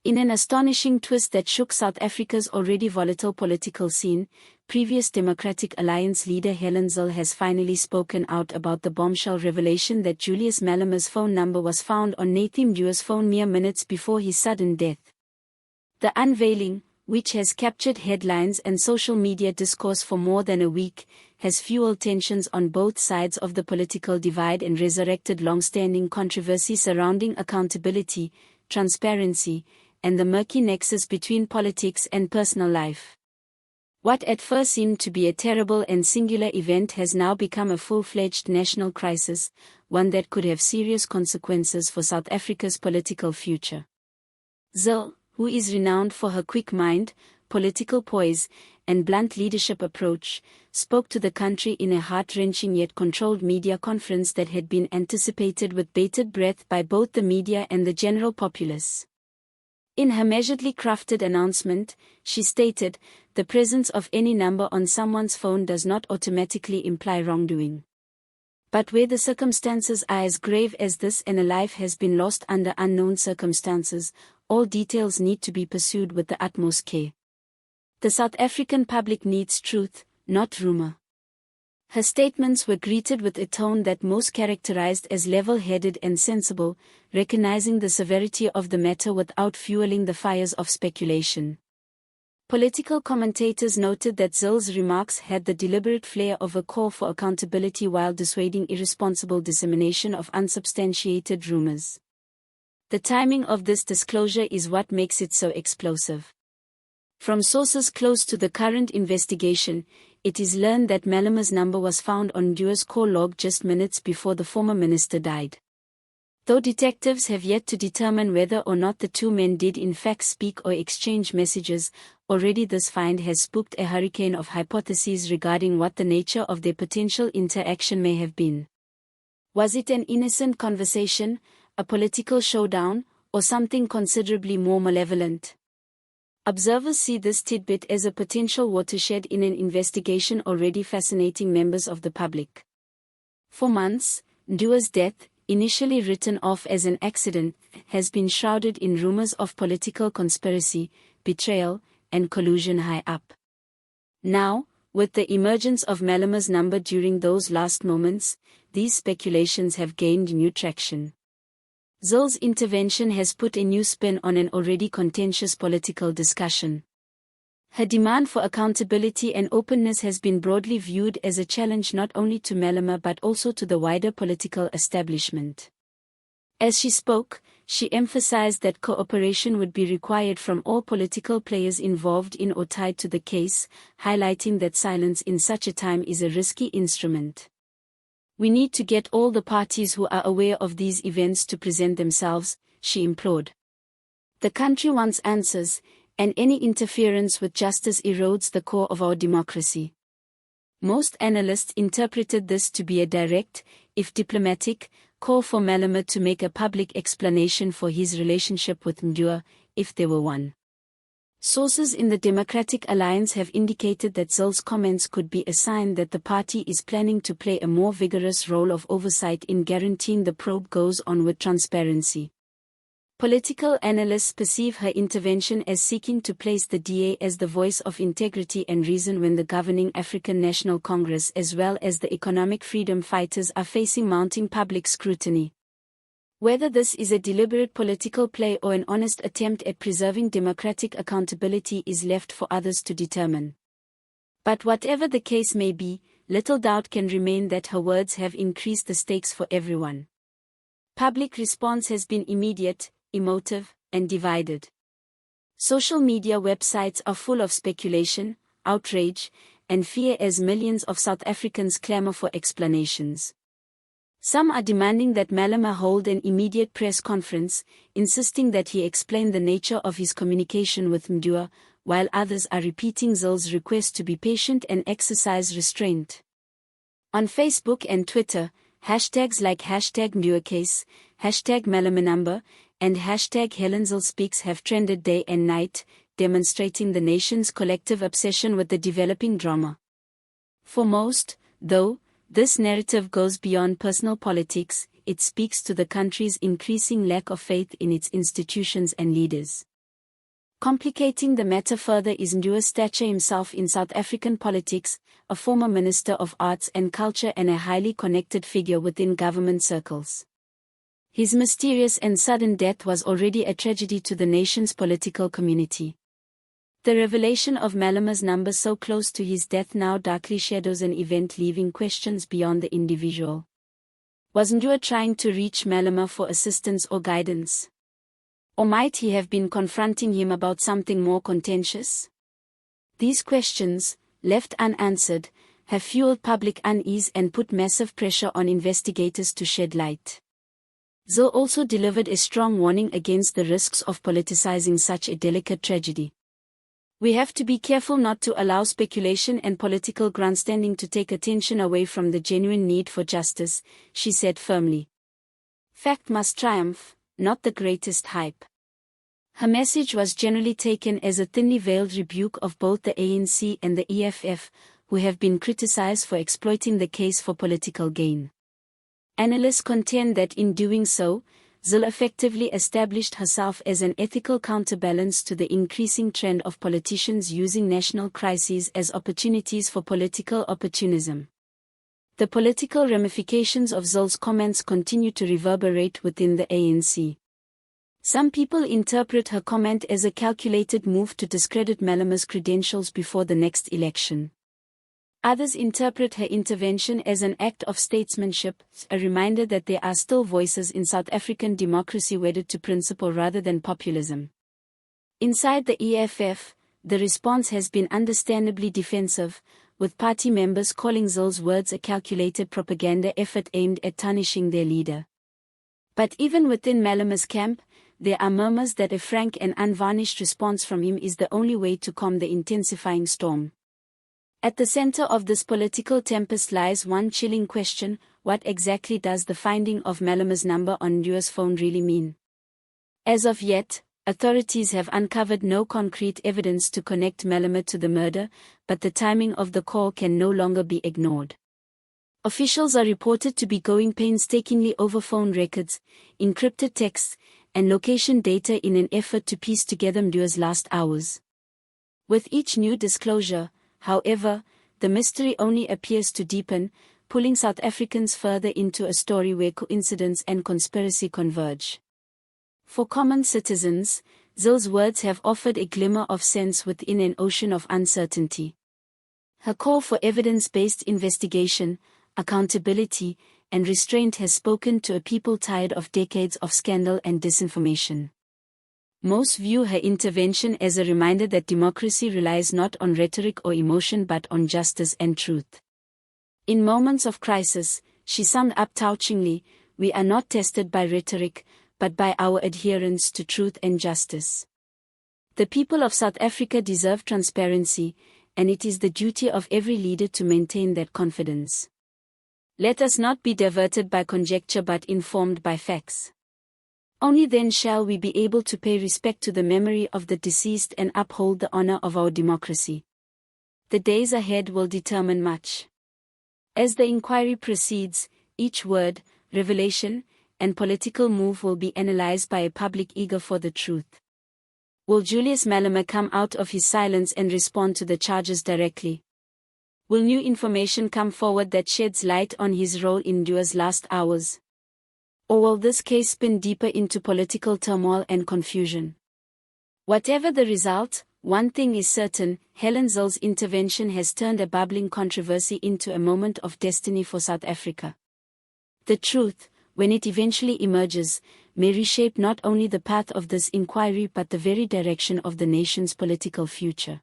In an astonishing twist that shook South Africa's already volatile political scene, previous Democratic Alliance leader Helen Zille has finally spoken out about the bombshell revelation that Julius Malema's phone number was found on Nathi Mthethwa's phone mere minutes before his sudden death. The unveiling, which has captured headlines and social media discourse for more than a week, has fueled tensions on both sides of the political divide and resurrected long-standing controversy surrounding accountability, transparency, and the murky nexus between politics and personal life. What at first seemed to be a terrible and singular event has now become a full-fledged national crisis, one that could have serious consequences for South Africa's political future. Zille, who is renowned for her quick mind, political poise, and blunt leadership approach, spoke to the country in a heart-wrenching yet controlled media conference that had been anticipated with bated breath by both the media and the general populace. In her measuredly crafted announcement, she stated, "The presence of any number on someone's phone does not automatically imply wrongdoing. But where the circumstances are as grave as this and a life has been lost under unknown circumstances, all details need to be pursued with the utmost care. The South African public needs truth, not rumor." Her statements were greeted with a tone that most characterized as level-headed and sensible, recognizing the severity of the matter without fueling the fires of speculation. Political commentators noted that Zille's remarks had the deliberate flair of a call for accountability while dissuading irresponsible dissemination of unsubstantiated rumors. The timing of this disclosure is what makes it so explosive. From sources close to the current investigation, it is learned that Malema's number was found on Mthethwa's call log just minutes before the former minister died. Though detectives have yet to determine whether or not the two men did in fact speak or exchange messages, already this find has spooked a hurricane of hypotheses regarding what the nature of their potential interaction may have been. Was it an innocent conversation, a political showdown, or something considerably more malevolent? Observers see this tidbit as a potential watershed in an investigation already fascinating members of the public. For months, Mthethwa's death, initially written off as an accident, has been shrouded in rumors of political conspiracy, betrayal, and collusion high up. Now, with the emergence of Malema's number during those last moments, these speculations have gained new traction. Zille's intervention has put a new spin on an already contentious political discussion. Her demand for accountability and openness has been broadly viewed as a challenge not only to Malema but also to the wider political establishment. As she spoke, she emphasized that cooperation would be required from all political players involved in or tied to the case, highlighting that silence in such a time is a risky instrument. "We need to get all the parties who are aware of these events to present themselves," she implored. "The country wants answers, and any interference with justice erodes the core of our democracy." Most analysts interpreted this to be a direct, if diplomatic, call for Malema to make a public explanation for his relationship with Mthethwa, if there were one. Sources in the Democratic Alliance have indicated that Zille's comments could be a sign that the party is planning to play a more vigorous role of oversight in guaranteeing the probe goes on with transparency. Political analysts perceive her intervention as seeking to place the DA as the voice of integrity and reason when the governing African National Congress as well as the economic freedom fighters are facing mounting public scrutiny. Whether this is a deliberate political play or an honest attempt at preserving democratic accountability is left for others to determine. But whatever the case may be, little doubt can remain that her words have increased the stakes for everyone. Public response has been immediate, emotive, and divided. Social media websites are full of speculation, outrage, and fear as millions of South Africans clamor for explanations. Some are demanding that Malema hold an immediate press conference, insisting that he explain the nature of his communication with Mthethwa, while others are repeating Zille's request to be patient and exercise restraint. On Facebook and Twitter, hashtags like #MthethwaCase, #MalemaNumber, and #HelenZilleSpeaks have trended day and night, demonstrating the nation's collective obsession with the developing drama. For most, though, this narrative goes beyond personal politics. It speaks to the country's increasing lack of faith in its institutions and leaders. Complicating the matter further is Julius stature himself in South African politics, a former Minister of Arts and Culture and a highly connected figure within government circles. His mysterious and sudden death was already a tragedy to the nation's political community. The revelation of Malema's number so close to his death now darkly shadows an event leaving questions beyond the individual. Was Ndua trying to reach Malema for assistance or guidance? Or might he have been confronting him about something more contentious? These questions, left unanswered, have fueled public unease and put massive pressure on investigators to shed light. Zille also delivered a strong warning against the risks of politicizing such a delicate tragedy. We have to be careful not to allow speculation and political grandstanding to take attention away from the genuine need for justice, she said firmly. Fact must triumph, not the greatest hype. Her message was generally taken as a thinly veiled rebuke of both the ANC and the EFF, who have been criticized for exploiting the case for political gain. Analysts contend that in doing so, Zille effectively established herself as an ethical counterbalance to the increasing trend of politicians using national crises as opportunities for political opportunism. The political ramifications of Zille's comments continue to reverberate within the ANC. Some people interpret her comment as a calculated move to discredit Malema's credentials before the next election. Others interpret her intervention as an act of statesmanship, a reminder that there are still voices in South African democracy wedded to principle rather than populism. Inside the EFF, the response has been understandably defensive, with party members calling Zille's words a calculated propaganda effort aimed at tarnishing their leader. But even within Malema's camp, there are murmurs that a frank and unvarnished response from him is the only way to calm the intensifying storm. At the center of this political tempest lies one chilling question: what exactly does the finding of Malema's number on Ndua's phone really mean? As of yet, authorities have uncovered no concrete evidence to connect Malema to the murder, but the timing of the call can no longer be ignored. Officials are reported to be going painstakingly over phone records, encrypted texts, and location data in an effort to piece together Ndua's last hours. With each new disclosure, however, the mystery only appears to deepen, pulling South Africans further into a story where coincidence and conspiracy converge. For common citizens, Zille's words have offered a glimmer of sense within an ocean of uncertainty. Her call for evidence-based investigation, accountability, and restraint has spoken to a people tired of decades of scandal and disinformation. Most view her intervention as a reminder that democracy relies not on rhetoric or emotion but on justice and truth. In moments of crisis, she summed up touchingly, "We are not tested by rhetoric, but by our adherence to truth and justice." The people of South Africa deserve transparency, and it is the duty of every leader to maintain that confidence. Let us not be diverted by conjecture but informed by facts. Only then shall we be able to pay respect to the memory of the deceased and uphold the honor of our democracy. The days ahead will determine much. As the inquiry proceeds, each word, revelation, and political move will be analyzed by a public eager for the truth. Will Julius Malema come out of his silence and respond to the charges directly? Will new information come forward that sheds light on his role in Ndua's last hours? Or will this case spin deeper into political turmoil and confusion? Whatever the result, one thing is certain: Helen Zille's intervention has turned a bubbling controversy into a moment of destiny for South Africa. The truth, when it eventually emerges, may reshape not only the path of this inquiry but the very direction of the nation's political future.